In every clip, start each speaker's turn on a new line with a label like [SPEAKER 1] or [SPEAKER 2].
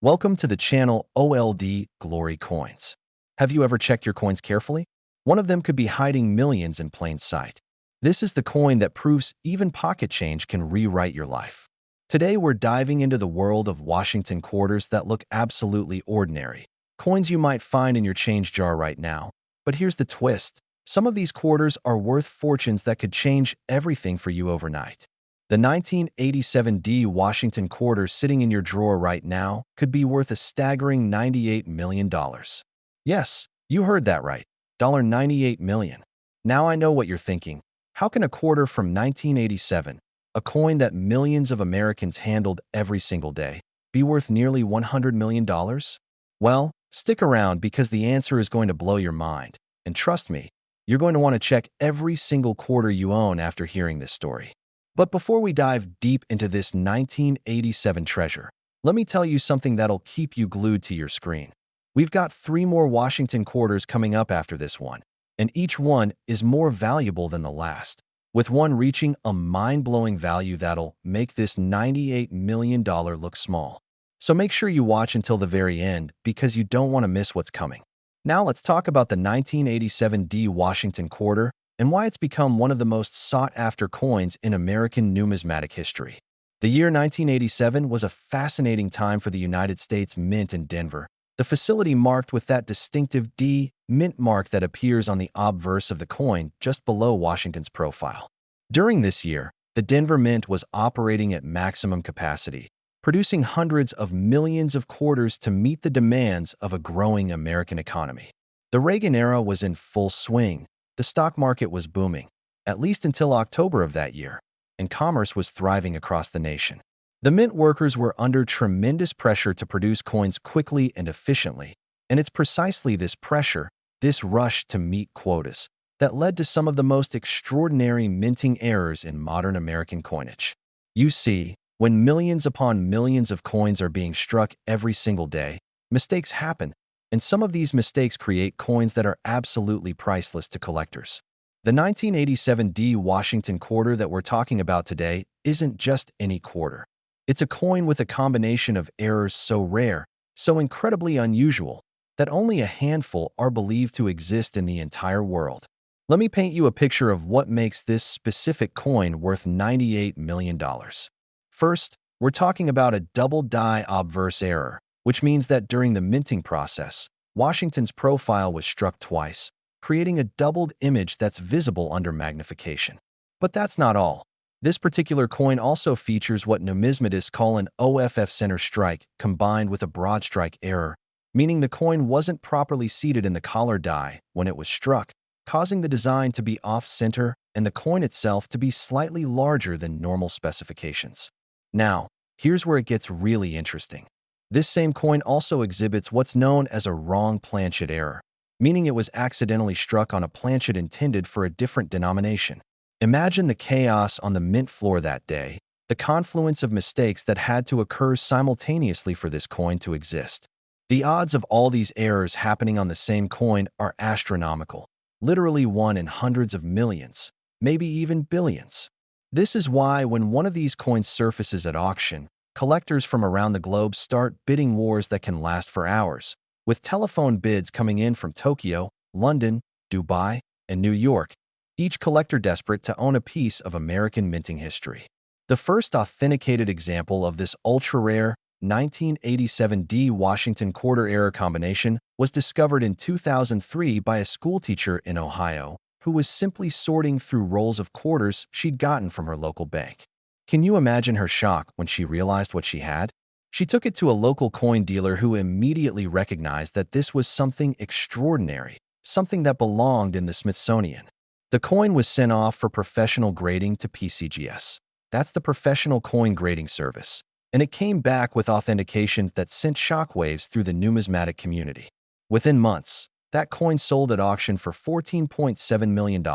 [SPEAKER 1] Welcome to the channel OLD Glory Coins. Have you ever checked your coins carefully? One of them could be hiding millions in plain sight. This is the coin that proves even pocket change can rewrite your life. Today we're diving into the world of Washington quarters that look absolutely ordinary. Coins you might find in your change jar right now. But here's the twist. Some of these quarters are worth fortunes that could change everything for you overnight. The 1987 D Washington quarter sitting in your drawer right now could be worth a staggering $98 million. Yes, you heard that right. $98 million. Now I know what you're thinking. How can a quarter from 1987, a coin that millions of Americans handled every single day, be worth nearly $100 million? Well, stick around because the answer is going to blow your mind. And trust me, you're going to want to check every single quarter you own after hearing this story. But before we dive deep into this 1987 treasure, let me tell you something that'll keep you glued to your screen. We've got 3 more Washington quarters coming up after this one, and each one is more valuable than the last, with one reaching a mind-blowing value that'll make this $98 million look small. So make sure you watch until the very end because you don't want to miss what's coming. Now let's talk about the 1987 D Washington quarter and why it's become one of the most sought-after coins in American numismatic history. The year 1987 was a fascinating time for the United States Mint in Denver, the facility marked with that distinctive D mint mark that appears on the obverse of the coin just below Washington's profile. During this year, the Denver Mint was operating at maximum capacity, producing hundreds of millions of quarters to meet the demands of a growing American economy. The Reagan era was in full swing. The stock market was booming, at least until October of that year, and commerce was thriving across the nation. The mint workers were under tremendous pressure to produce coins quickly and efficiently, and it's precisely this pressure, this rush to meet quotas, that led to some of the most extraordinary minting errors in modern American coinage. You see, when millions upon millions of coins are being struck every single day, mistakes happen. And some of these mistakes create coins that are absolutely priceless to collectors. The 1987 D Washington quarter that we're talking about today isn't just any quarter. It's a coin with a combination of errors so rare, so incredibly unusual, that only a handful are believed to exist in the entire world. Let me paint you a picture of what makes this specific coin worth $98 million. First, we're talking about a double die obverse error, which means that during the minting process, Washington's profile was struck twice, creating a doubled image that's visible under magnification. But that's not all. This particular coin also features what numismatists call an OFF center strike combined with a broadstrike error, meaning the coin wasn't properly seated in the collar die when it was struck, causing the design to be off-center and the coin itself to be slightly larger than normal specifications. Now, here's where it gets really interesting. This same coin also exhibits what's known as a wrong planchet error, meaning it was accidentally struck on a planchet intended for a different denomination. Imagine the chaos on the mint floor that day, the confluence of mistakes that had to occur simultaneously for this coin to exist. The odds of all these errors happening on the same coin are astronomical, literally 1 in hundreds of millions, maybe even billions. This is why when one of these coins surfaces at auction, collectors from around the globe start bidding wars that can last for hours, with telephone bids coming in from Tokyo, London, Dubai, and New York, each collector desperate to own a piece of American minting history. The first authenticated example of this ultra-rare 1987 D Washington quarter error combination was discovered in 2003 by a schoolteacher in Ohio who was simply sorting through rolls of quarters she'd gotten from her local bank. Can you imagine her shock when she realized what she had? She took it to a local coin dealer who immediately recognized that this was something extraordinary, something that belonged in the Smithsonian. The coin was sent off for professional grading to PCGS. That's the Professional Coin Grading Service. And it came back with authentication that sent shockwaves through the numismatic community. Within months, that coin sold at auction for $14.7 million,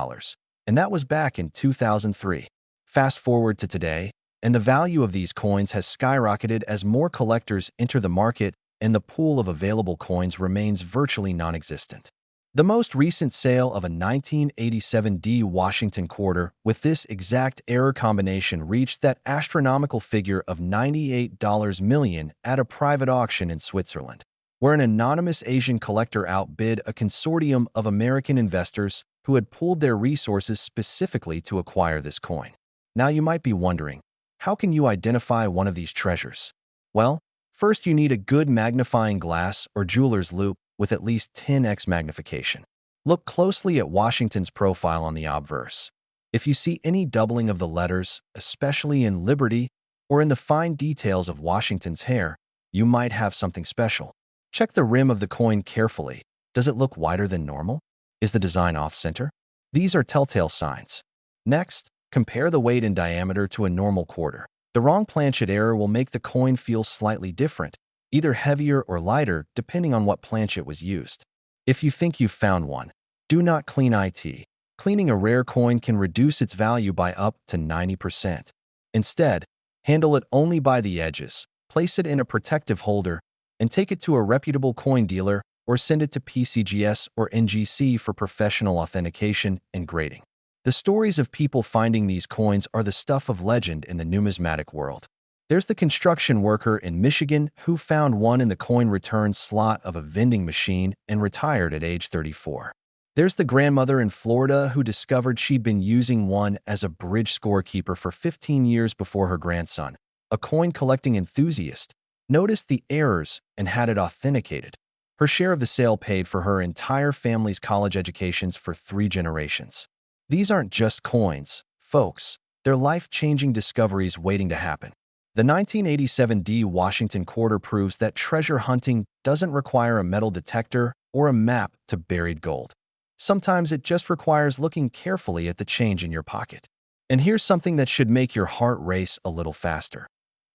[SPEAKER 1] and that was back in 2003. Fast forward to today, and the value of these coins has skyrocketed as more collectors enter the market and the pool of available coins remains virtually non-existent. The most recent sale of a 1987 Washington quarter with this exact error combination reached that astronomical figure of $98 million at a private auction in Switzerland, where an anonymous Asian collector outbid a consortium of American investors who had pooled their resources specifically to acquire this coin. Now you might be wondering, how can you identify one of these treasures? Well, first you need a good magnifying glass or jeweler's loupe with at least 10x magnification. Look closely at Washington's profile on the obverse. If you see any doubling of the letters, especially in Liberty or in the fine details of Washington's hair, you might have something special. Check the rim of the coin carefully. Does it look wider than normal? Is the design off-center? These are telltale signs. Next, compare the weight and diameter to a normal quarter. The wrong planchet error will make the coin feel slightly different, either heavier or lighter depending on what planchet was used. If you think you've found one, do not clean it. Cleaning a rare coin can reduce its value by up to 90%. Instead, handle it only by the edges, place it in a protective holder, and take it to a reputable coin dealer or send it to PCGS or NGC for professional authentication and grading. The stories of people finding these coins are the stuff of legend in the numismatic world. There's the construction worker in Michigan who found one in the coin return slot of a vending machine and retired at age 34. There's the grandmother in Florida who discovered she'd been using one as a bridge scorekeeper for 15 years before her grandson, a coin collecting enthusiast, noticed the errors and had it authenticated. Her share of the sale paid for her entire family's college educations for 3 generations. These aren't just coins, folks. They're life-changing discoveries waiting to happen. The 1987 Washington quarter proves that treasure hunting doesn't require a metal detector or a map to buried gold. Sometimes it just requires looking carefully at the change in your pocket. And here's something that should make your heart race a little faster.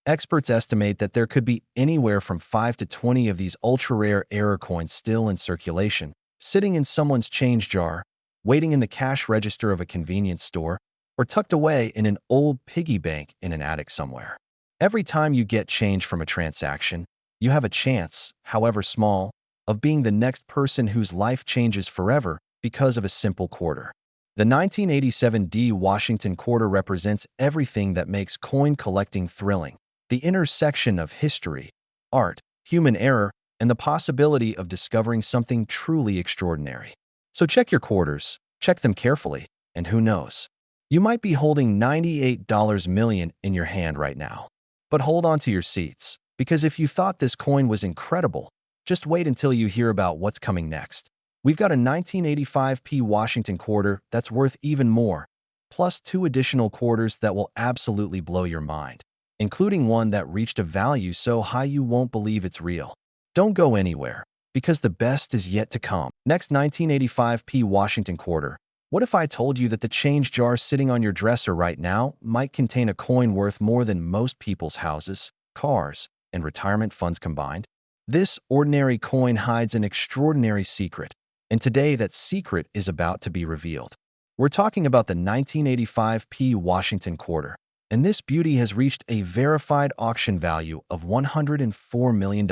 [SPEAKER 1] Experts estimate that there could be anywhere from 5 to 20 of these ultra-rare error coins still in circulation, sitting in someone's change jar, waiting in the cash register of a convenience store, or tucked away in an old piggy bank in an attic somewhere. Every time you get change from a transaction, you have a chance, however small, of being the next person whose life changes forever because of a simple quarter. The 1987 Washington quarter represents everything that makes coin collecting thrilling: the intersection of history, art, human error, and the possibility of discovering something truly extraordinary. So check your quarters, check them carefully, and who knows? You might be holding $98 million in your hand right now. But hold on to your seats, because if you thought this coin was incredible, just wait until you hear about what's coming next. We've got a 1985 Washington quarter that's worth even more, plus 2 additional quarters that will absolutely blow your mind, including one that reached a value so high you won't believe it's real. Don't go anywhere, because the best is yet to come. Next, 1985 Washington quarter. What if I told you that the change jar sitting on your dresser right now might contain a coin worth more than most people's houses, cars, and retirement funds combined? This ordinary coin hides an extraordinary secret, and today that secret is about to be revealed. We're talking about the 1985 Washington quarter, and this beauty has reached a verified auction value of $104 million.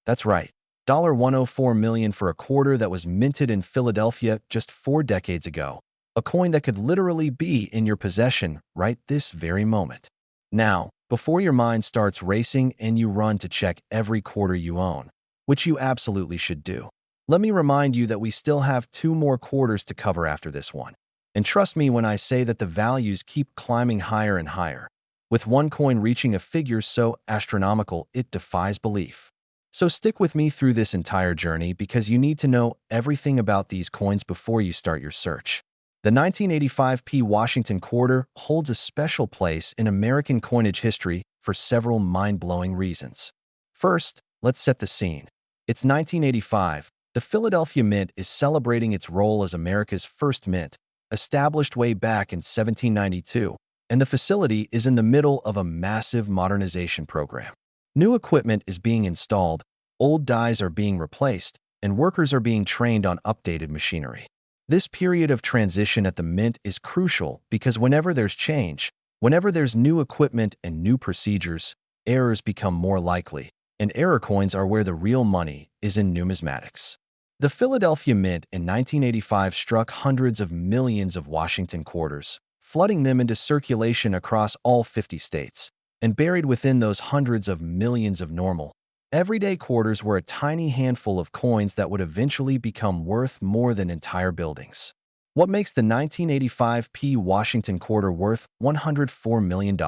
[SPEAKER 1] That's right. $104 million for a quarter that was minted in Philadelphia just 4 decades ago. A coin that could literally be in your possession right this very moment. Now, before your mind starts racing and you run to check every quarter you own, which you absolutely should do, let me remind you that we still have 2 more quarters to cover after this one. And trust me when I say that the values keep climbing higher and higher, with one coin reaching a figure so astronomical it defies belief. So stick with me through this entire journey because you need to know everything about these coins before you start your search. The 1985 Washington quarter holds a special place in American coinage history for several mind-blowing reasons. First, let's set the scene. It's 1985. The Philadelphia Mint is celebrating its role as America's first mint, established way back in 1792, and the facility is in the middle of a massive modernization program. New equipment is being installed, old dies are being replaced, and workers are being trained on updated machinery. This period of transition at the Mint is crucial because whenever there's change, whenever there's new equipment and new procedures, errors become more likely, and error coins are where the real money is in numismatics. The Philadelphia Mint in 1985 struck hundreds of millions of Washington quarters, flooding them into circulation across all 50 states. And buried within those hundreds of millions of normal, everyday quarters were a tiny handful of coins that would eventually become worth more than entire buildings. What makes the 1985 Washington quarter worth $104 million?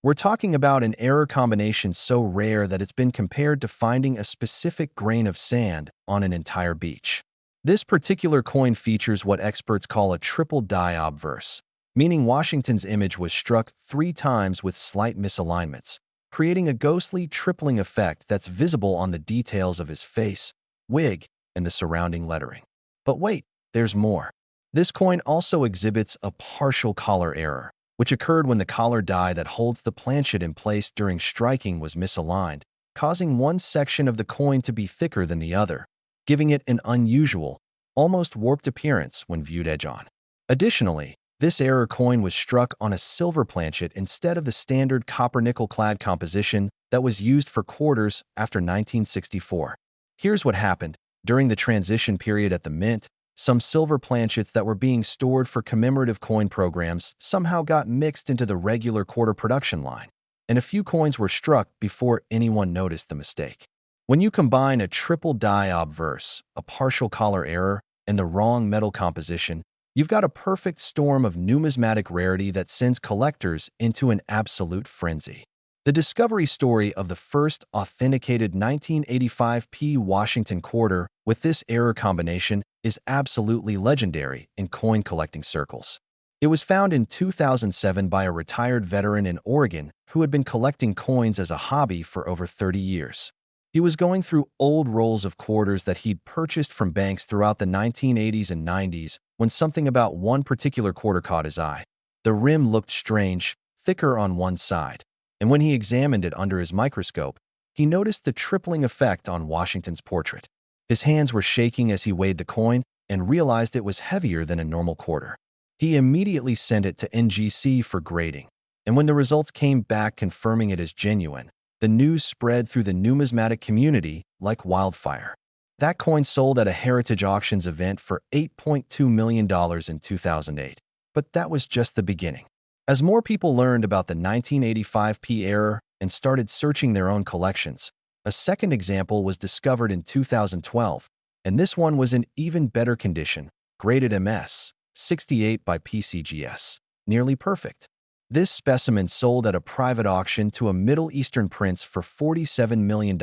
[SPEAKER 1] We're talking about an error combination so rare that it's been compared to finding a specific grain of sand on an entire beach. This particular coin features what experts call a triple die obverse, meaning Washington's image was struck 3 times with slight misalignments, creating a ghostly tripling effect that's visible on the details of his face, wig, and the surrounding lettering. But wait, there's more. This coin also exhibits a partial collar error, which occurred when the collar die that holds the planchet in place during striking was misaligned, causing one section of the coin to be thicker than the other, giving it an unusual, almost warped appearance when viewed edge-on. Additionally, this error coin was struck on a silver planchet instead of the standard copper-nickel-clad composition that was used for quarters after 1964. Here's what happened. During the transition period at the Mint, some silver planchets that were being stored for commemorative coin programs somehow got mixed into the regular quarter production line, and a few coins were struck before anyone noticed the mistake. When you combine a triple die obverse, a partial collar error, and the wrong metal composition, you've got a perfect storm of numismatic rarity that sends collectors into an absolute frenzy. The discovery story of the first authenticated 1985 Washington quarter with this error combination is absolutely legendary in coin collecting circles. It was found in 2007 by a retired veteran in Oregon who had been collecting coins as a hobby for over 30 years. He was going through old rolls of quarters that he'd purchased from banks throughout the 1980s and 90s when something about one particular quarter caught his eye. The rim looked strange, thicker on one side, and when he examined it under his microscope, he noticed the tripling effect on Washington's portrait. His hands were shaking as he weighed the coin and realized it was heavier than a normal quarter. He immediately sent it to NGC for grading, and when the results came back confirming it as genuine, the news spread through the numismatic community like wildfire. That coin sold at a Heritage Auctions event for $8.2 million in 2008. But that was just the beginning. As more people learned about the 1985 error and started searching their own collections, a second example was discovered in 2012, and this one was in even better condition, graded MS, 68 by PCGS, nearly perfect. This specimen sold at a private auction to a Middle Eastern prince for $47 million,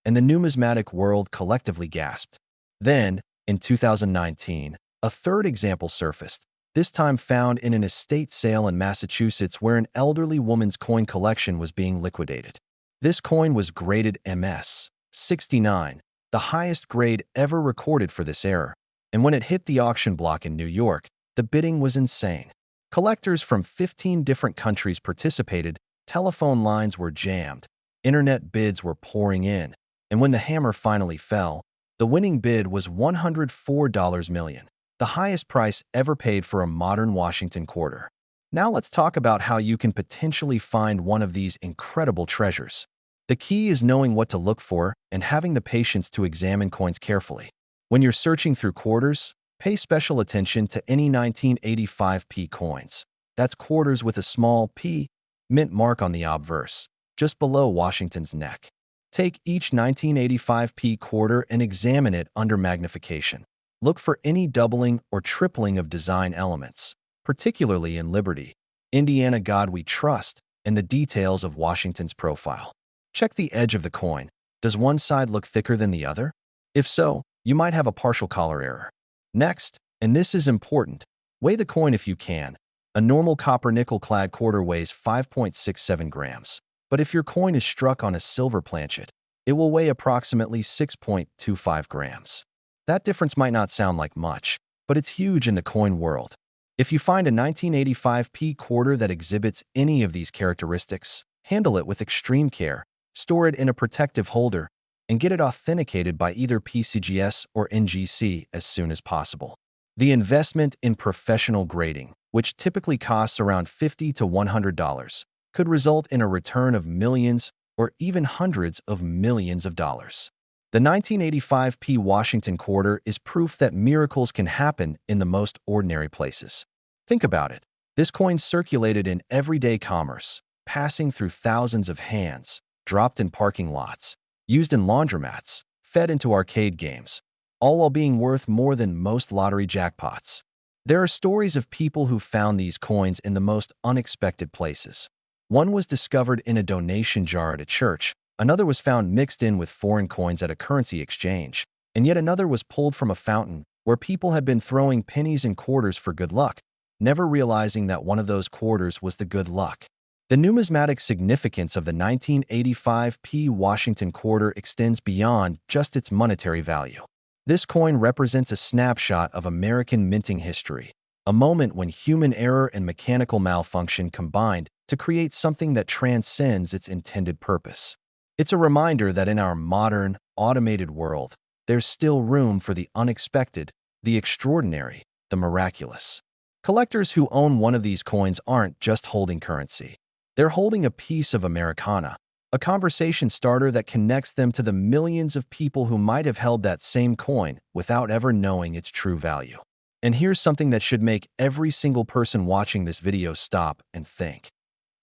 [SPEAKER 1] and the numismatic world collectively gasped. Then, in 2019, a third example surfaced, this time found in an estate sale in Massachusetts where an elderly woman's coin collection was being liquidated. This coin was graded MS, 69, the highest grade ever recorded for this error, and when it hit the auction block in New York, the bidding was insane. Collectors from 15 different countries participated, telephone lines were jammed, internet bids were pouring in, and when the hammer finally fell, the winning bid was $104 million, the highest price ever paid for a modern Washington quarter. Now let's talk about how you can potentially find one of these incredible treasures. The key is knowing what to look for and having the patience to examine coins carefully. When you're searching through quarters, pay special attention to any 1985 coins. That's quarters with a small p mint mark on the obverse, just below Washington's neck. Take each 1985 quarter and examine it under magnification. Look for any doubling or tripling of design elements, particularly in Liberty, Indiana God We Trust, and the details of Washington's profile. Check the edge of the coin. Does one side look thicker than the other? If so, you might have a partial collar error. Next, and this is important, weigh the coin if you can. A normal copper-nickel-clad quarter weighs 5.67 grams, but if your coin is struck on a silver planchet, it will weigh approximately 6.25 grams. That difference might not sound like much, but it's huge in the coin world. If you find a 1985 quarter that exhibits any of these characteristics, handle it with extreme care, store it in a protective holder, and get it authenticated by either PCGS or NGC as soon as possible. The investment in professional grading, which typically costs around $50 to $100, could result in a return of millions or even hundreds of millions of dollars. The 1985p Washington quarter is proof that miracles can happen in the most ordinary places. Think about it. This coin circulated in everyday commerce, passing through thousands of hands, dropped in parking lots, used in laundromats, fed into arcade games, all while being worth more than most lottery jackpots. There are stories of people who found these coins in the most unexpected places. One was discovered in a donation jar at a church, another was found mixed in with foreign coins at a currency exchange, and yet another was pulled from a fountain where people had been throwing pennies and quarters for good luck, never realizing that one of those quarters was the good luck. The numismatic significance of the 1985p Washington quarter extends beyond just its monetary value. This coin represents a snapshot of American minting history, a moment when human error and mechanical malfunction combined to create something that transcends its intended purpose. It's a reminder that in our modern, automated world, there's still room for the unexpected, the extraordinary, the miraculous. Collectors who own one of these coins aren't just holding currency. They're holding a piece of Americana, a conversation starter that connects them to the millions of people who might have held that same coin without ever knowing its true value. And here's something that should make every single person watching this video stop and think.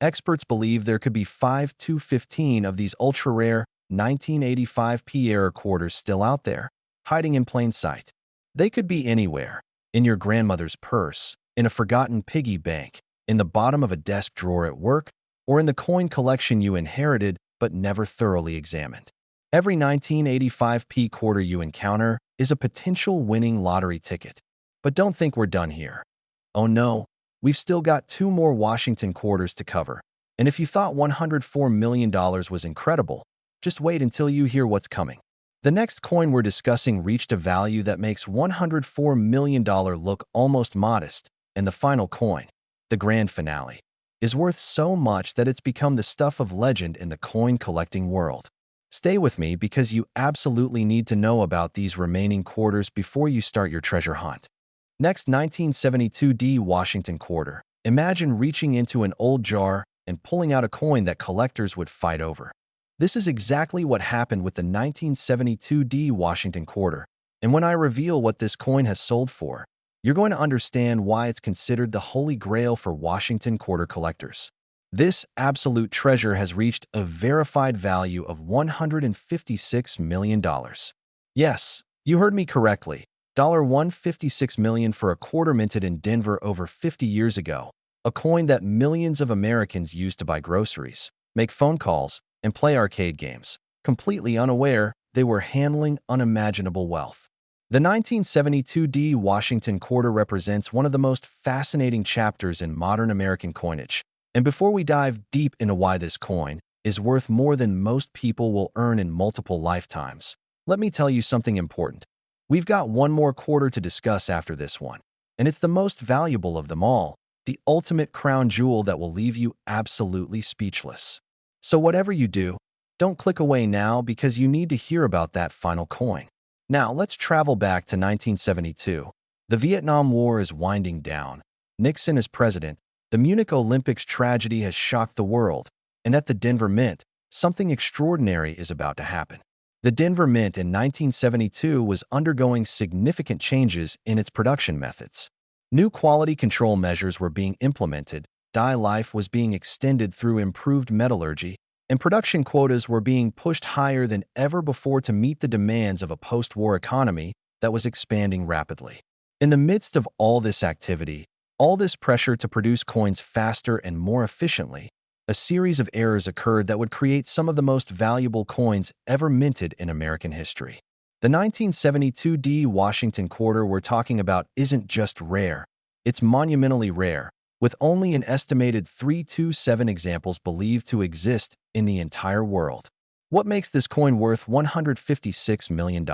[SPEAKER 1] Experts believe there could be 5 to 15 of these ultra-rare 1985p era quarters still out there, hiding in plain sight. They could be anywhere, in your grandmother's purse, in a forgotten piggy bank, in the bottom of a desk drawer at work, or in the coin collection you inherited but never thoroughly examined. Every 1985p quarter you encounter is a potential winning lottery ticket. But don't think we're done here. Oh no, we've still got 2 more Washington quarters to cover. And if you thought $104 million was incredible, just wait until you hear what's coming. The next coin we're discussing reached a value that makes $104 million look almost modest, and the final coin, the grand finale, is worth so much that it's become the stuff of legend in the coin collecting world. Stay with me because you absolutely need to know about these remaining quarters before you start your treasure hunt. Next, 1972D Washington quarter. Imagine reaching into an old jar and pulling out a coin that collectors would fight over. This is exactly what happened with the 1972D Washington quarter. And when I reveal what this coin has sold for, you're going to understand why it's considered the holy grail for Washington quarter collectors. This absolute treasure has reached a verified value of $156 million. Yes, you heard me correctly. $156 million for a quarter minted in Denver over 50 years ago, a coin that millions of Americans used to buy groceries, make phone calls, and play arcade games, completely unaware they were handling unimaginable wealth. The 1972D Washington quarter represents one of the most fascinating chapters in modern American coinage. And before we dive deep into why this coin is worth more than most people will earn in multiple lifetimes, let me tell you something important. We've got one more quarter to discuss after this one, and it's the most valuable of them all, the ultimate crown jewel that will leave you absolutely speechless. So whatever you do, don't click away now because you need to hear about that final coin. Now, let's travel back to 1972. The Vietnam War is winding down. Nixon is president. The Munich Olympics tragedy has shocked the world. And at the Denver Mint, something extraordinary is about to happen. The Denver Mint in 1972 was undergoing significant changes in its production methods. New quality control measures were being implemented, die life was being extended through improved metallurgy, and production quotas were being pushed higher than ever before to meet the demands of a post-war economy that was expanding rapidly. In the midst of all this activity, all this pressure to produce coins faster and more efficiently, a series of errors occurred that would create some of the most valuable coins ever minted in American history. The 1972D Washington quarter we're talking about isn't just rare, it's monumentally rare, with only an estimated 3 to 7 examples believed to exist in the entire world. What makes this coin worth $156 million?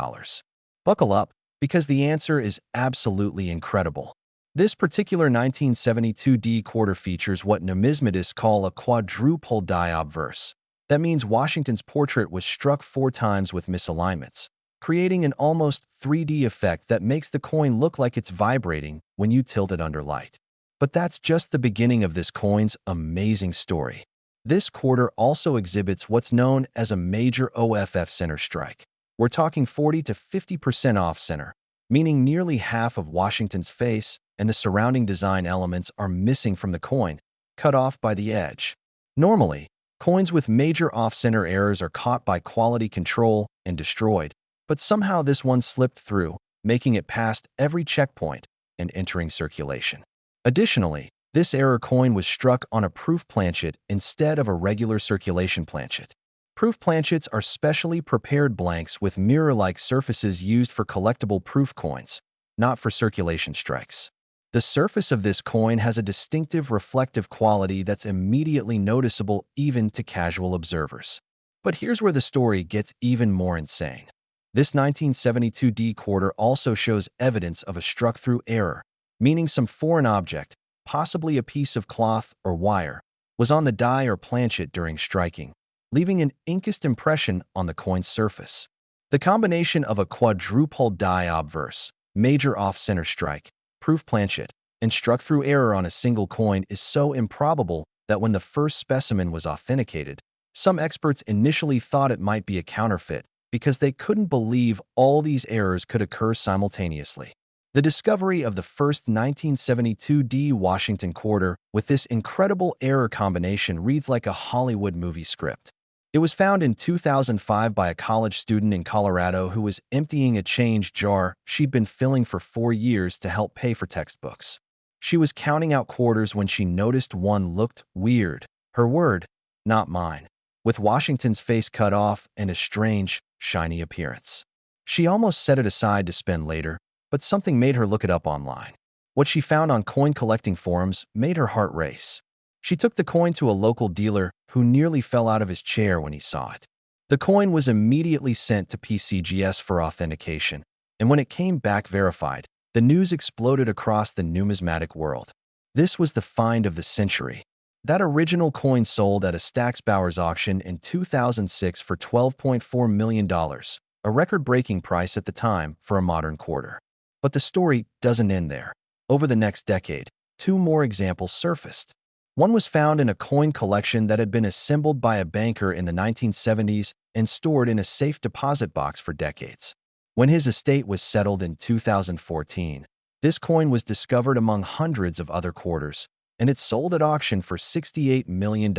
[SPEAKER 1] Buckle up, because the answer is absolutely incredible. This particular 1972D quarter features what numismatists call a quadruple die obverse. That means Washington's portrait was struck 4 times with misalignments, creating an almost 3D effect that makes the coin look like it's vibrating when you tilt it under light. But that's just the beginning of this coin's amazing story. This quarter also exhibits what's known as a major OFF center strike. We're talking 40 to 50% off-center, meaning nearly half of Washington's face and the surrounding design elements are missing from the coin, cut off by the edge. Normally, coins with major off-center errors are caught by quality control and destroyed, but somehow this one slipped through, making it past every checkpoint and entering circulation. Additionally, this error coin was struck on a proof planchet instead of a regular circulation planchet. Proof planchets are specially prepared blanks with mirror-like surfaces used for collectible proof coins, not for circulation strikes. The surface of this coin has a distinctive reflective quality that's immediately noticeable even to casual observers. But here's where the story gets even more insane. This 1972 D quarter also shows evidence of a struck-through error, meaning some foreign object, possibly a piece of cloth or wire, was on the die or planchet during striking, leaving an inked impression on the coin's surface. The combination of a quadruple die obverse, major off-center strike, proof planchet, and struck-through error on a single coin is so improbable that when the first specimen was authenticated, some experts initially thought it might be a counterfeit because they couldn't believe all these errors could occur simultaneously. The discovery of the first 1972 D Washington quarter with this incredible error combination reads like a Hollywood movie script. It was found in 2005 by a college student in Colorado who was emptying a change jar she'd been filling for 4 years to help pay for textbooks. She was counting out quarters when she noticed one looked weird. Her word, not mine, with Washington's face cut off and a strange, shiny appearance. She almost set it aside to spend later, but something made her look it up online. What she found on coin collecting forums made her heart race. She took the coin to a local dealer who nearly fell out of his chair when he saw it. The coin was immediately sent to PCGS for authentication, and when it came back verified, the news exploded across the numismatic world. This was the find of the century. That original coin sold at a Stack's Bowers auction in 2006 for $12.4 million, a record-breaking price at the time for a modern quarter. But the story doesn't end there. Over the next decade, 2 more examples surfaced. One was found in a coin collection that had been assembled by a banker in the 1970s and stored in a safe deposit box for decades. When his estate was settled in 2014, this coin was discovered among hundreds of other quarters, and it sold at auction for $68 million,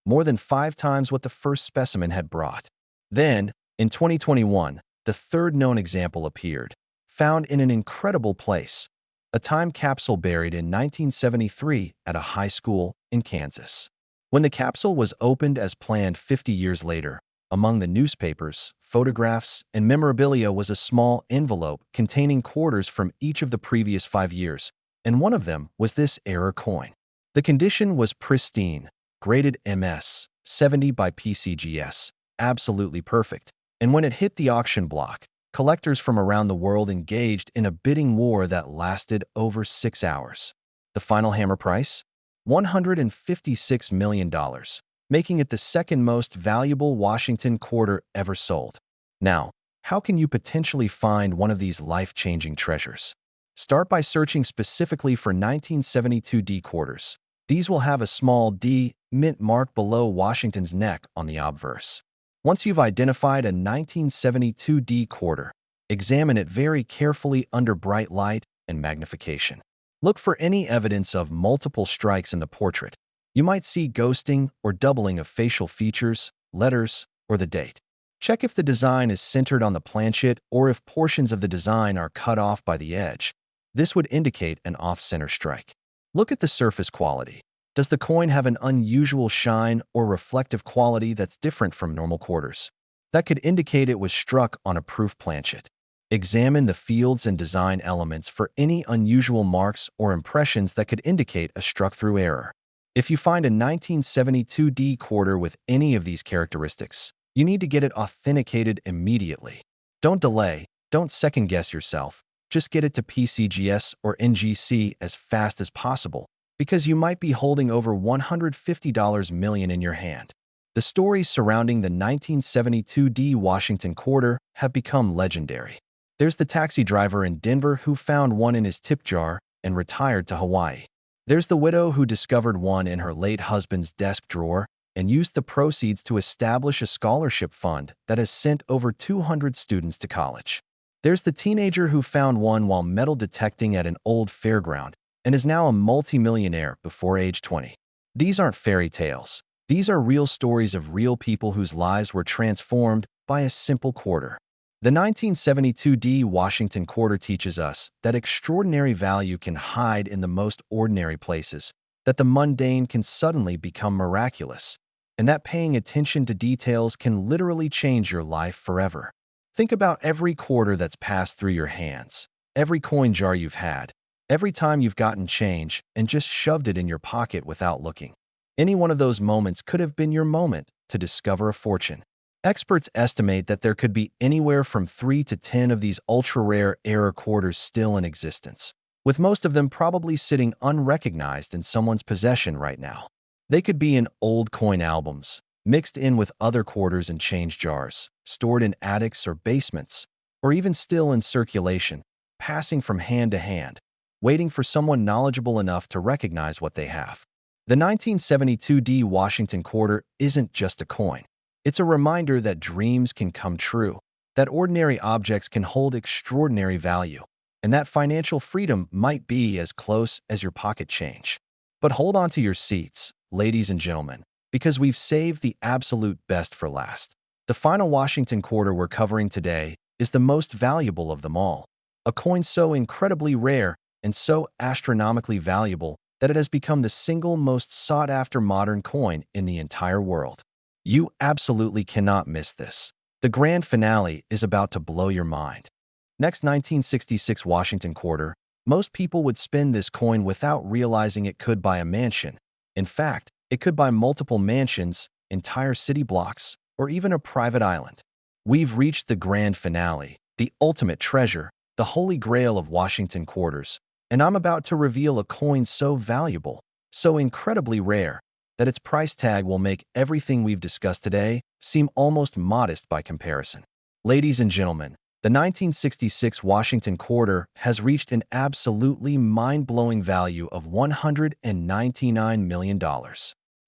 [SPEAKER 1] more than 5 times what the first specimen had brought. Then, in 2021, the third known example appeared, found in an incredible place, a time capsule buried in 1973 at a high school in Kansas. When the capsule was opened as planned 50 years later, among the newspapers, photographs, and memorabilia was a small envelope containing quarters from each of the previous 5 years, and one of them was this error coin. The condition was pristine, graded MS 70 by PCGS, absolutely perfect, and when it hit the auction block, collectors from around the world engaged in a bidding war that lasted over 6 hours. The final hammer price? $156 million, making it the second most valuable Washington quarter ever sold. Now, how can you potentially find one of these life-changing treasures? Start by searching specifically for 1972 D quarters. These will have a small D mint mark below Washington's neck on the obverse. Once you've identified a 1972 D quarter, examine it very carefully under bright light and magnification. Look for any evidence of multiple strikes in the portrait. You might see ghosting or doubling of facial features, letters, or the date. Check if the design is centered on the planchet or if portions of the design are cut off by the edge. This would indicate an off-center strike. Look at the surface quality. Does the coin have an unusual shine or reflective quality that's different from normal quarters? That could indicate it was struck on a proof planchet. Examine the fields and design elements for any unusual marks or impressions that could indicate a struck-through error. If you find a 1972 D quarter with any of these characteristics, you need to get it authenticated immediately. Don't delay, don't second-guess yourself. Just get it to PCGS or NGC as fast as possible, because you might be holding over $150 million in your hand. The stories surrounding the 1972 D Washington quarter have become legendary. There's the taxi driver in Denver who found one in his tip jar and retired to Hawaii. There's the widow who discovered one in her late husband's desk drawer and used the proceeds to establish a scholarship fund that has sent over 200 students to college. There's the teenager who found one while metal detecting at an old fairground and is now a multimillionaire before age 20. These aren't fairy tales. These are real stories of real people whose lives were transformed by a simple quarter. The 1972 Washington quarter teaches us that extraordinary value can hide in the most ordinary places, that the mundane can suddenly become miraculous, and that paying attention to details can literally change your life forever. Think about every quarter that's passed through your hands, every coin jar you've had, every time you've gotten change and just shoved it in your pocket without looking. Any one of those moments could have been your moment to discover a fortune. Experts estimate that there could be anywhere from 3 to 10 of these ultra-rare error quarters still in existence, with most of them probably sitting unrecognized in someone's possession right now. They could be in old coin albums, mixed in with other quarters and change jars, stored in attics or basements, or even still in circulation, passing from hand to hand, waiting for someone knowledgeable enough to recognize what they have. The 1972 Washington quarter isn't just a coin. It's a reminder that dreams can come true, that ordinary objects can hold extraordinary value, and that financial freedom might be as close as your pocket change. But hold on to your seats, ladies and gentlemen, because we've saved the absolute best for last. The final Washington quarter we're covering today is the most valuable of them all, a coin so incredibly rare and so astronomically valuable that it has become the single most sought-after modern coin in the entire world. You absolutely cannot miss this. The grand finale is about to blow your mind. Next 1966 Washington quarter, most people would spend this coin without realizing it could buy a mansion. In fact, it could buy multiple mansions, entire city blocks, or even a private island. We've reached the grand finale, the ultimate treasure, the holy grail of Washington quarters, and I'm about to reveal a coin so valuable, so incredibly rare, that its price tag will make everything we've discussed today seem almost modest by comparison. Ladies and gentlemen, the 1966 Washington quarter has reached an absolutely mind-blowing value of $199 million.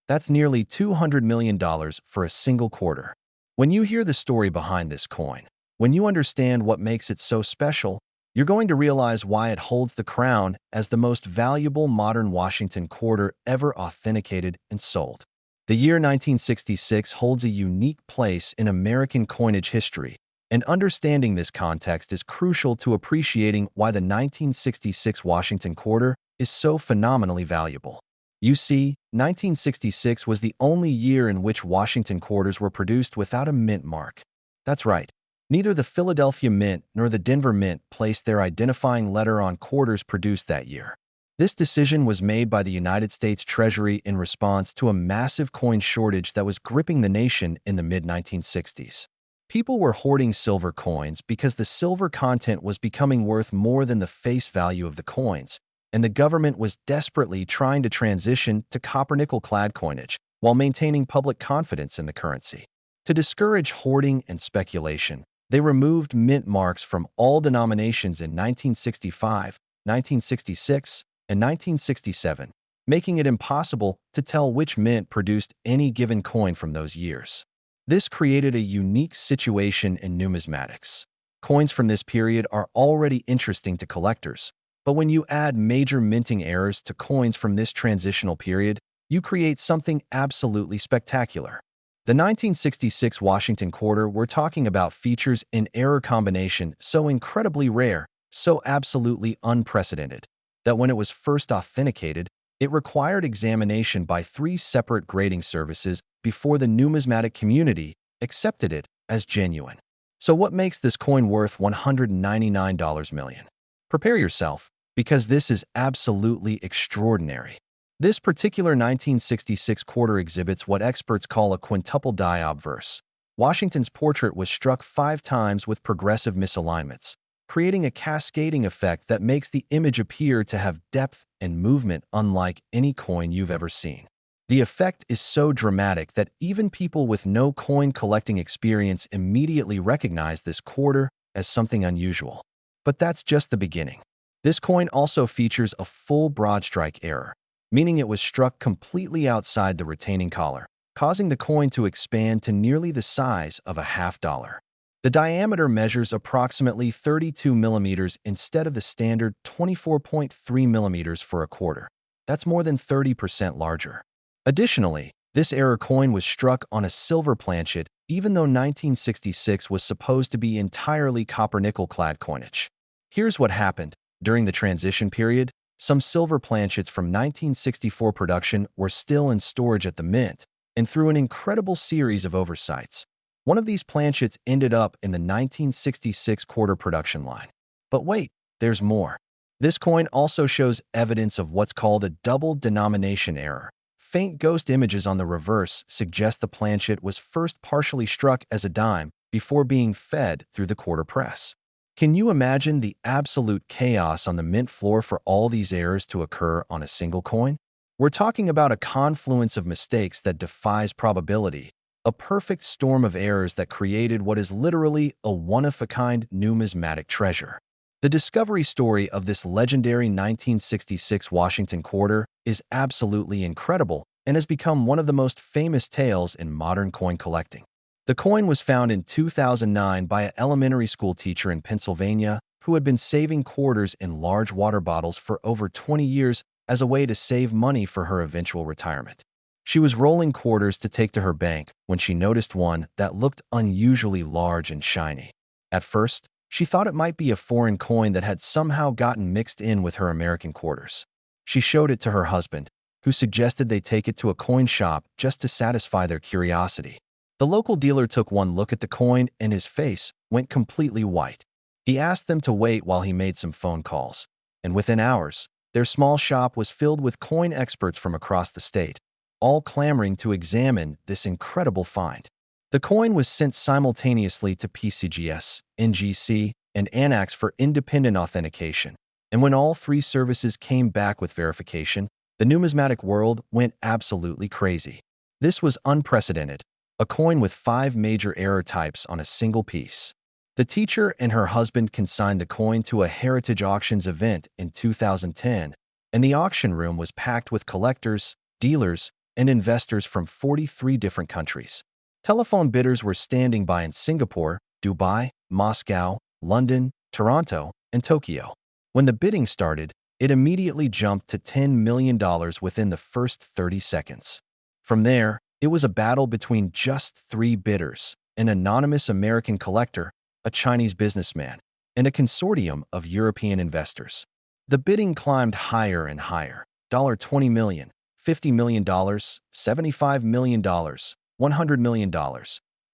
[SPEAKER 1] That's nearly $200 million for a single quarter. When you hear the story behind this coin, when you understand what makes it so special, you're going to realize why it holds the crown as the most valuable modern Washington quarter ever authenticated and sold. The year 1966 holds a unique place in American coinage history, and understanding this context is crucial to appreciating why the 1966 Washington quarter is so phenomenally valuable. You see, 1966 was the only year in which Washington quarters were produced without a mint mark. That's right. Neither the Philadelphia Mint nor the Denver Mint placed their identifying letter on quarters produced that year. This decision was made by the United States Treasury in response to a massive coin shortage that was gripping the nation in the mid-1960s. People were hoarding silver coins because the silver content was becoming worth more than the face value of the coins, and the government was desperately trying to transition to copper-nickel-clad coinage while maintaining public confidence in the currency. To discourage hoarding and speculation, they removed mint marks from all denominations in 1965, 1966, and 1967, making it impossible to tell which mint produced any given coin from those years. This created a unique situation in numismatics. Coins from this period are already interesting to collectors, but when you add major minting errors to coins from this transitional period, you create something absolutely spectacular. The 1966 Washington quarter we're talking about features an error combination so incredibly rare, so absolutely unprecedented, that when it was first authenticated, it required examination by 3 separate grading services before the numismatic community accepted it as genuine. So what makes this coin worth $199 million? Prepare yourself, because this is absolutely extraordinary. This particular 1966 quarter exhibits what experts call a quintuple die obverse. Washington's portrait was struck 5 times with progressive misalignments, creating a cascading effect that makes the image appear to have depth and movement unlike any coin you've ever seen. The effect is so dramatic that even people with no coin collecting experience immediately recognize this quarter as something unusual. But that's just the beginning. This coin also features a full broadstrike error, meaning it was struck completely outside the retaining collar. causing the coin to expand to nearly the size of a half-dollar. The diameter measures approximately 32 millimeters instead of the standard 24.3 millimeters for a quarter. That's more than 30% larger. Additionally, this error coin was struck on a silver planchet even though 1966 was supposed to be entirely copper-nickel-clad coinage. Here's what happened. During the transition period, some silver planchets from 1964 production were still in storage at the mint, and through an incredible series of oversights, one of these planchets ended up in the 1966 quarter production line. But wait, there's more. This coin also shows evidence of what's called a double denomination error. Faint ghost images on the reverse suggest the planchet was first partially struck as a dime before being fed through the quarter press. Can you imagine the absolute chaos on the mint floor for all these errors to occur on a single coin? We're talking about a confluence of mistakes that defies probability, a perfect storm of errors that created what is literally a one-of-a-kind numismatic treasure. The discovery story of this legendary 1966 Washington quarter is absolutely incredible and has become one of the most famous tales in modern coin collecting. The coin was found in 2009 by an elementary school teacher in Pennsylvania who had been saving quarters in large water bottles for over 20 years as a way to save money for her eventual retirement. She was rolling quarters to take to her bank when she noticed one that looked unusually large and shiny. At first, she thought it might be a foreign coin that had somehow gotten mixed in with her American quarters. She showed it to her husband, who suggested they take it to a coin shop just to satisfy their curiosity. The local dealer took one look at the coin and his face went completely white. He asked them to wait while he made some phone calls, and within hours, their small shop was filled with coin experts from across the state, all clamoring to examine this incredible find. The coin was sent simultaneously to PCGS, NGC, and ANAX for independent authentication, and when all three services came back with verification, the numismatic world went absolutely crazy. This was unprecedented, a coin with 5 major error types on a single piece. The teacher and her husband consigned the coin to a Heritage Auctions event in 2010, and the auction room was packed with collectors, dealers, and investors from 43 different countries. Telephone bidders were standing by in Singapore, Dubai, Moscow, London, Toronto, and Tokyo. When the bidding started, it immediately jumped to $10 million within the first 30 seconds. From there, it was a battle between just 3 bidders, an anonymous American collector, a Chinese businessman, and a consortium of European investors. The bidding climbed higher and higher, $20 million, $50 million, $75 million, $100 million,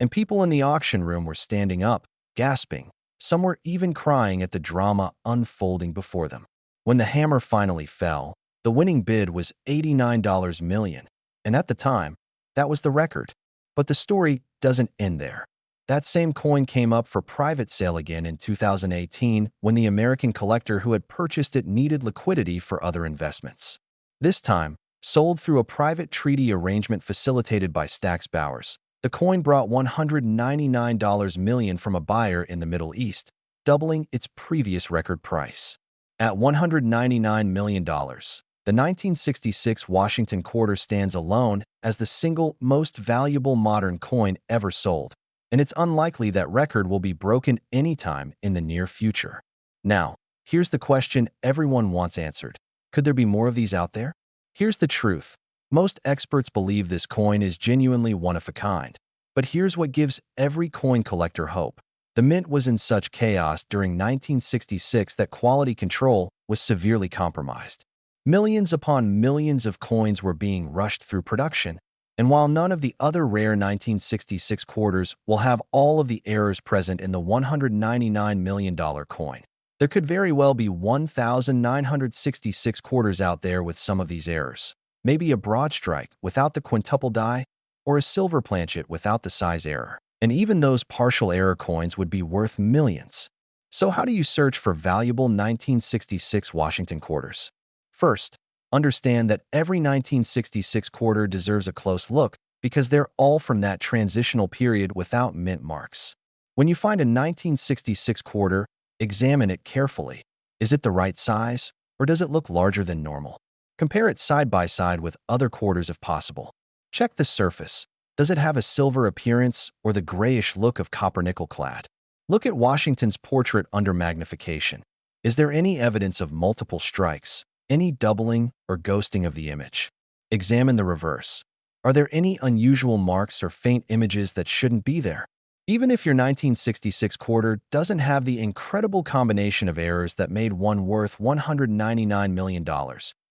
[SPEAKER 1] and people in the auction room were standing up, gasping. Some were even crying at the drama unfolding before them. When the hammer finally fell, the winning bid was $89 million, and at the time, that was the record. But the story doesn't end there. That same coin came up for private sale again in 2018 when the American collector who had purchased it needed liquidity for other investments. This time, sold through a private treaty arrangement facilitated by Stax Bowers, the coin brought $199 million from a buyer in the Middle East, doubling its previous record price. At $199 million, the 1966 Washington quarter stands alone as the single most valuable modern coin ever sold, and it's unlikely that record will be broken anytime in the near future. Now, here's the question everyone wants answered. Could there be more of these out there? Here's the truth. Most experts believe this coin is genuinely one of a kind. But here's what gives every coin collector hope. The mint was in such chaos during 1966 that quality control was severely compromised. Millions upon millions of coins were being rushed through production, and while none of the other rare 1966 quarters will have all of the errors present in the $199 million coin, there could very well be 1,966 quarters out there with some of these errors. Maybe a broadstrike without the quintuple die, or a silver planchet without the size error. And even those partial error coins would be worth millions. So how do you search for valuable 1966 Washington quarters? First, understand that every 1966 quarter deserves a close look because they're all from that transitional period without mint marks. When you find a 1966 quarter, examine it carefully. Is it the right size, or does it look larger than normal? Compare it side by side with other quarters if possible. Check the surface. Does it have a silver appearance or the grayish look of copper nickel clad? Look at Washington's portrait under magnification. Is there any evidence of multiple strikes, any doubling or ghosting of the image? Examine the reverse. Are there any unusual marks or faint images that shouldn't be there? Even if your 1966 quarter doesn't have the incredible combination of errors that made one worth $199 million,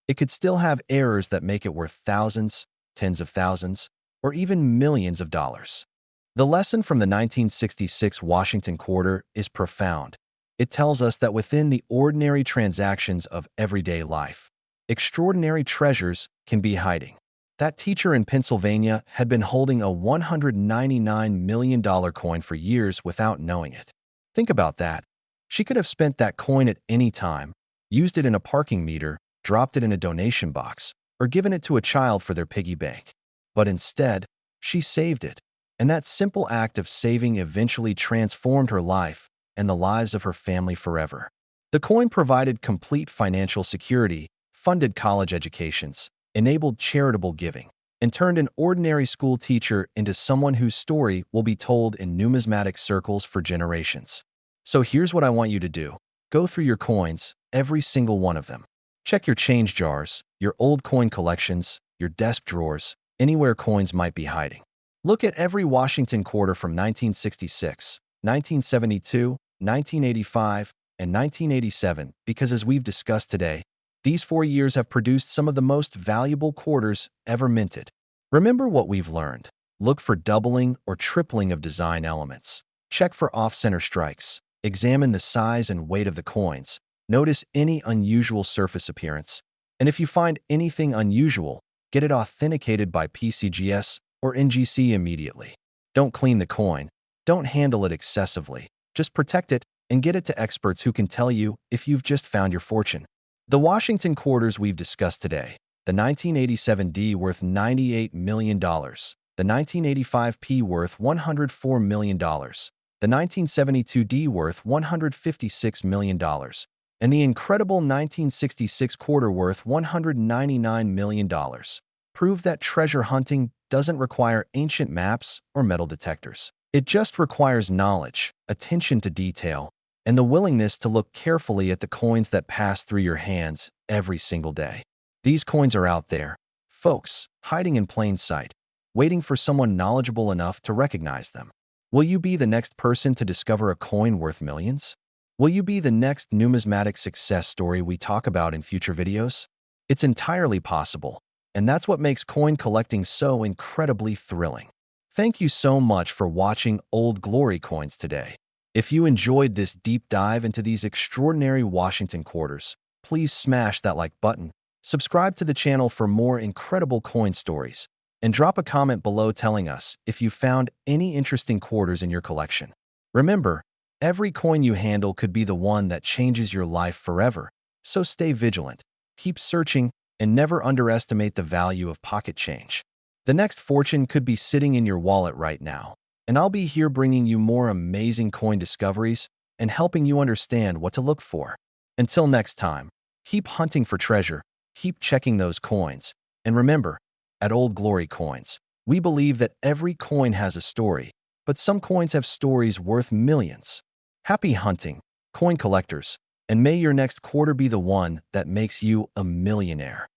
[SPEAKER 1] it could still have errors that make it worth thousands, tens of thousands, or even millions of dollars. The lesson from the 1966 Washington quarter is profound. It tells us that within the ordinary transactions of everyday life, extraordinary treasures can be hiding. That teacher in Pennsylvania had been holding a $199 million coin for years without knowing it. Think about that. She could have spent that coin at any time, used it in a parking meter, dropped it in a donation box, or given it to a child for their piggy bank. But instead, she saved it. And that simple act of saving eventually transformed her life and the lives of her family forever. The coin provided complete financial security, funded college educations, enabled charitable giving, and turned an ordinary school teacher into someone whose story will be told in numismatic circles for generations. So here's what I want you to do. Go through your coins, every single one of them. Check your change jars, your old coin collections, your desk drawers, anywhere coins might be hiding. Look at every Washington quarter from 1966, 1972, 1985, and 1987 because, as we've discussed today, these 4 years have produced some of the most valuable quarters ever minted. Remember what we've learned. Look for doubling or tripling of design elements. Check for off-center strikes. Examine the size and weight of the coins. Notice any unusual surface appearance. And if you find anything unusual, get it authenticated by PCGS or NGC immediately. Don't clean the coin. Don't handle it excessively. Just protect it and get it to experts who can tell you if you've just found your fortune. The Washington quarters we've discussed today, the 1987 D worth $98 million, the 1985 P worth $104 million, the 1972 D worth $156 million, and the incredible 1966 quarter worth $199 million, prove that treasure hunting doesn't require ancient maps or metal detectors. It just requires knowledge, attention to detail, and the willingness to look carefully at the coins that pass through your hands every single day. These coins are out there, folks, hiding in plain sight, waiting for someone knowledgeable enough to recognize them. Will you be the next person to discover a coin worth millions? Will you be the next numismatic success story we talk about in future videos? It's entirely possible, and that's what makes coin collecting so incredibly thrilling. Thank you so much for watching Old Glory Coins today. If you enjoyed this deep dive into these extraordinary Washington quarters, please smash that like button, subscribe to the channel for more incredible coin stories, and drop a comment below telling us if you found any interesting quarters in your collection. Remember, every coin you handle could be the one that changes your life forever, so stay vigilant, keep searching, and never underestimate the value of pocket change. The next fortune could be sitting in your wallet right now. And I'll be here bringing you more amazing coin discoveries and helping you understand what to look for. Until next time, keep hunting for treasure, keep checking those coins, and remember, at Old Glory Coins, we believe that every coin has a story, but some coins have stories worth millions. Happy hunting, coin collectors, and may your next quarter be the one that makes you a millionaire.